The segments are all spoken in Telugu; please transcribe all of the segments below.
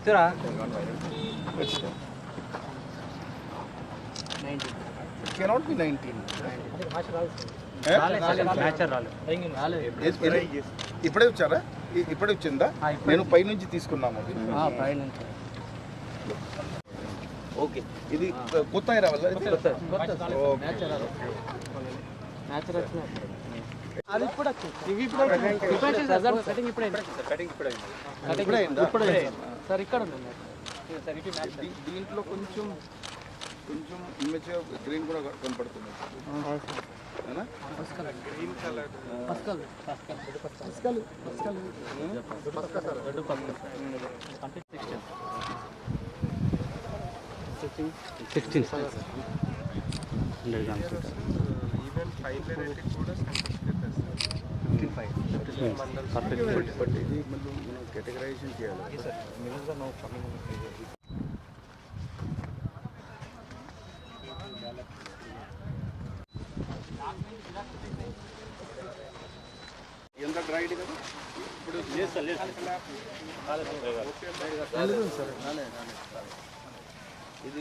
చెప్తారా? cannot be 19. ఇప్పుడే వచ్చారా? ఇప్పుడే వచ్చిందా? నేను పైనుంచి తీసుకున్నాను అది. ఓకే, ఇది కొత్త రావాలా? అది ఇప్పుడు ఇవి ఇప్పుడు సార్ ఇక్కడ దీంట్లో కొంచెం కొంచెం ఇమేజ్ గ్రీన్ కూడా కనపడుతుంది. Green colour 16 even fibre rating కూడా కనిపిస్తుంది బట్ ఇది మనం కేటగరైజేషన్ చేయాలి. ఎంత డ్రైడ్ కదా ఇప్పుడు ఇది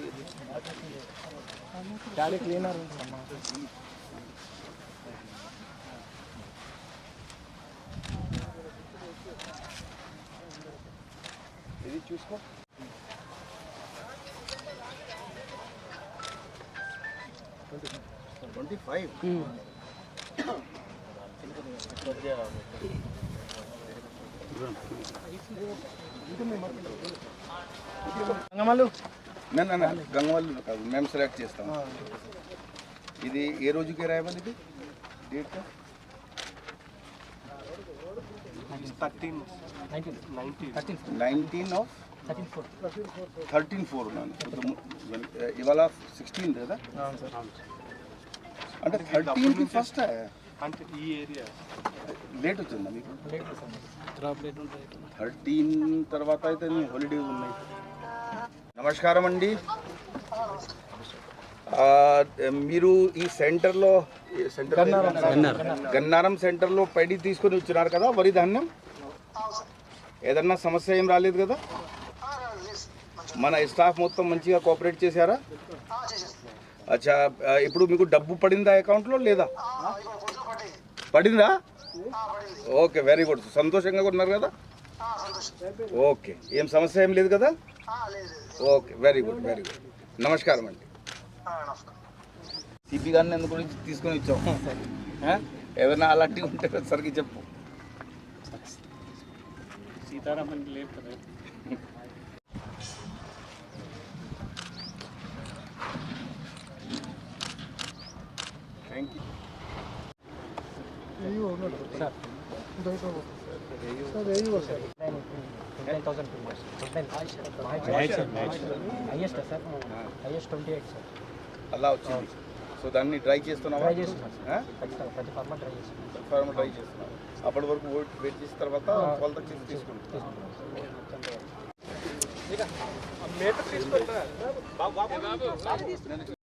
గాలి క్లీనర్ ఇది చూసుకో. గంగవల్లు కాదు, మేము సెలెక్ట్ చేస్తాం. ఇది ఏ రోజుకి రాయమని ఇది డేట్? 13/4 ఇవాళ 16 కదా, అంటే 13 ఫస్ట్ అంటే ఈ ఏరియా లేట్ వచ్చిందా మీకు? 13 తర్వాత అయితే హాలిడే ఉన్నాయి. నమస్కారం అండి. మీరు ఈ సెంటర్లో గన్నారం సెంటర్లో పైడి తీసుకొని వచ్చినారు కదా, వరి ధాన్యం. ఏదన్నా సమస్య ఏం రాలేదు కదా? మన స్టాఫ్ మొత్తం మంచిగా కోఆపరేట్ చేశారా? అచ్చా, ఇప్పుడు మీకు డబ్బు పడిందా అకౌంట్లో లేదా? పడిందా? Okay, very good. సంతోషంగా ఉన్నారు కదా? ఓకే, ఏం సమస్య ఏం లేదు కదా? Okay, very good, very good. నమస్కారం అండి. సిపి గారిని ఎందుకు తీసుకొని ఇచ్చాం? ఏదైనా అలాంటివి ఉంటే సరికి చెప్పు. సీతారామన్ లేదు కదా. Thank you. అలా వచ్చింది. సో దాన్ని ట్రై చేస్తున్నావా? ఫార్మర్ ట్రై చేస్తున్నావు. అప్పటి వరకు వెయిట్ చేసిన తర్వాత వాళ్ళ తీసుకుంటాం.